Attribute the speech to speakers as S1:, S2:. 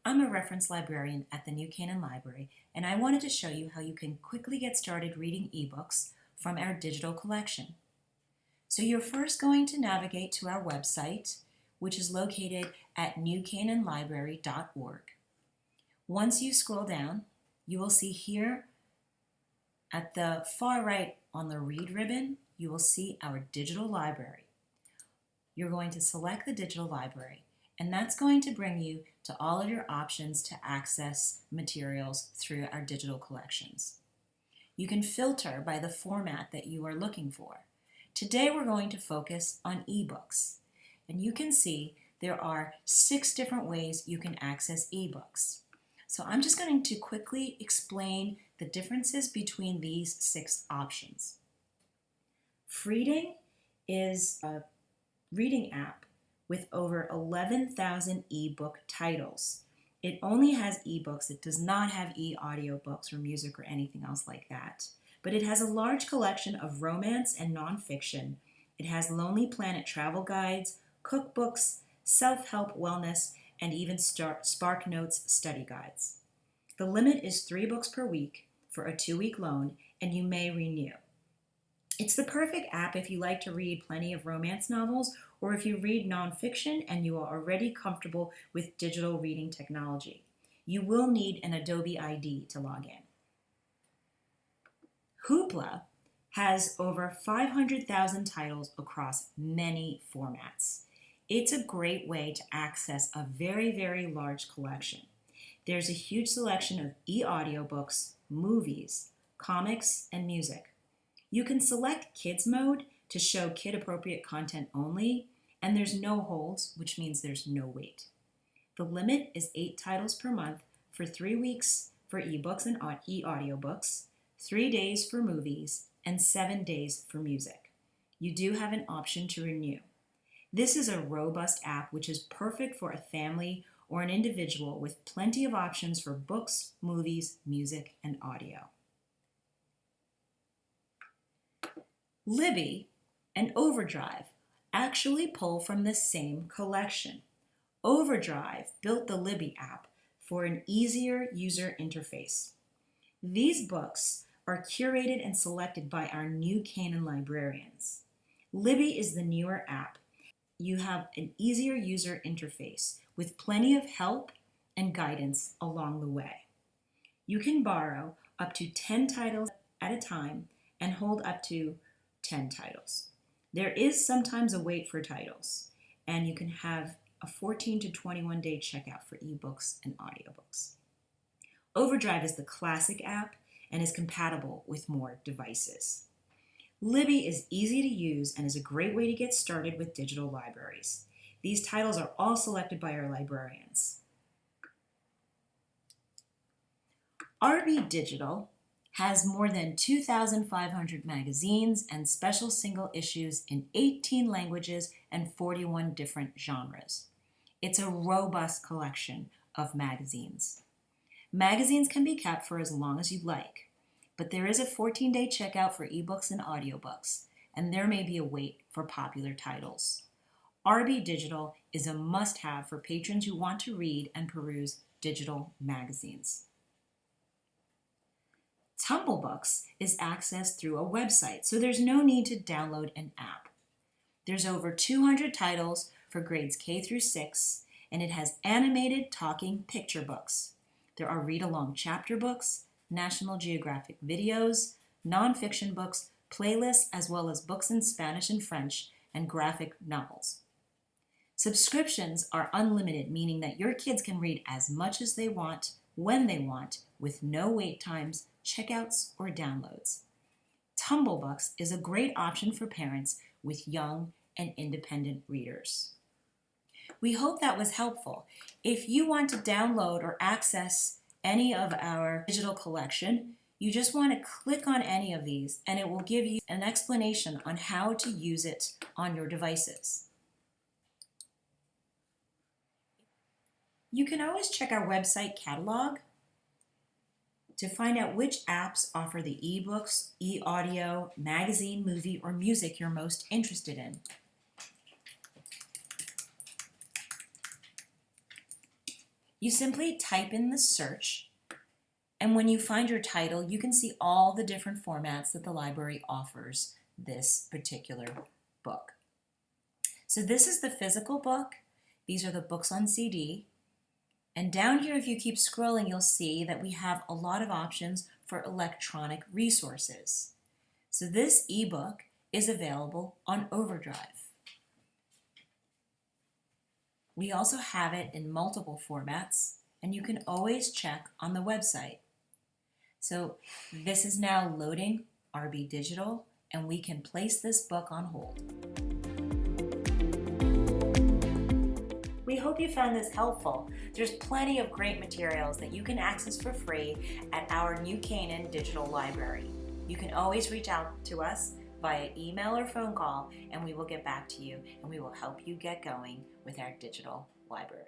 S1: I'm a reference librarian at the new Canaan Library, and I wanted to show you how you can quickly get started reading ebooks from our digital collection. So you're first going to navigate to our website, which is located at newcanaanlibrary.org. Once you scroll down, you will see here at the far right on the Read ribbon, you will see our digital library. You're going to select the digital library, and that's going to bring you to all of your options to access materials through our digital collections. You can filter by the format that you are looking for. Today we're going to focus on ebooks, and you can see there are 6 different ways you can access ebooks. So I'm just going to quickly explain the differences between these 6 options. Freeding is a reading app with over 11,000 ebook titles. It only has ebooks. It does not have e-audiobooks or music or anything else like that. But it has a large collection of romance and nonfiction. It has Lonely Planet travel guides, cookbooks, self-help wellness, and even Spark Notes study guides. The limit is 3 books per week for a 2-week loan, and you may renew. It's the perfect app if you like to read plenty of romance novels or if you read nonfiction and you are already comfortable with digital reading technology. You will need an Adobe ID to log in. Hoopla has over 500,000 titles across many formats. It's a great way to access a very, very large collection. There's a huge selection of e-audiobooks, movies, comics, and music. You can select Kids Mode to show kid-appropriate content only, and there's no holds, which means there's no wait. The limit is 8 titles per month for 3 weeks for ebooks and e-audiobooks, 3 days for movies, and 7 days for music. You do have an option to renew. This is a robust app which is perfect for a family or an individual with plenty of options for books, movies, music, and audio. Libby and Overdrive actually pull from the same collection. Overdrive built the Libby app for an easier user interface. These books are curated and selected by our new Canaan librarians. Libby is the newer app. You have an easier user interface with plenty of help and guidance along the way. You can borrow up to 10 titles at a time and hold up to 10 titles. There is sometimes a wait for titles, and you can have a 14 to 21 day checkout for ebooks and audiobooks. Overdrive is the classic app and is compatible with more devices. Libby is easy to use and is a great way to get started with digital libraries. These titles are all selected by our librarians. RB Digital has more than 2,500 magazines and special single issues in 18 languages and 41 different genres. It's a robust collection of magazines. Magazines can be kept for as long as you'd like, but there is a 14-day checkout for ebooks and audiobooks, and there may be a wait for popular titles. RB Digital is a must-have for patrons who want to read and peruse digital magazines. Tumblebooks is accessed through a website, so there's no need to download an app. There's over 200 titles for grades K through 6, and it has animated talking picture books. There are read-along chapter books, National Geographic videos, nonfiction books, playlists, as well as books in Spanish and French, and graphic novels. Subscriptions are unlimited, meaning that your kids can read as much as they want, when they want, with no wait times, checkouts, or downloads. Tumblebooks is a great option for parents with young and independent readers. We hope that was helpful. If you want to download or access any of our digital collection, you just want to click on any of these and it will give you an explanation on how to use it on your devices. You can always check our website catalog to find out which apps offer the ebooks, e-audio, magazine, movie, or music you're most interested in. You simply type in the search, and when you find your title, you can see all the different formats that the library offers this particular book. So this is the physical book. These are the books on CD. And down here, if you keep scrolling, you'll see that we have a lot of options for electronic resources. So this ebook is available on Overdrive. We also have it in multiple formats, and you can always check on the website. So this is now loading RB Digital, and we can place this book on hold. We hope you found this helpful. There's plenty of great materials that you can access for free at our New Canaan Digital Library. You can always reach out to us via email or phone call, and we will get back to you, and we will help you get going with our digital library.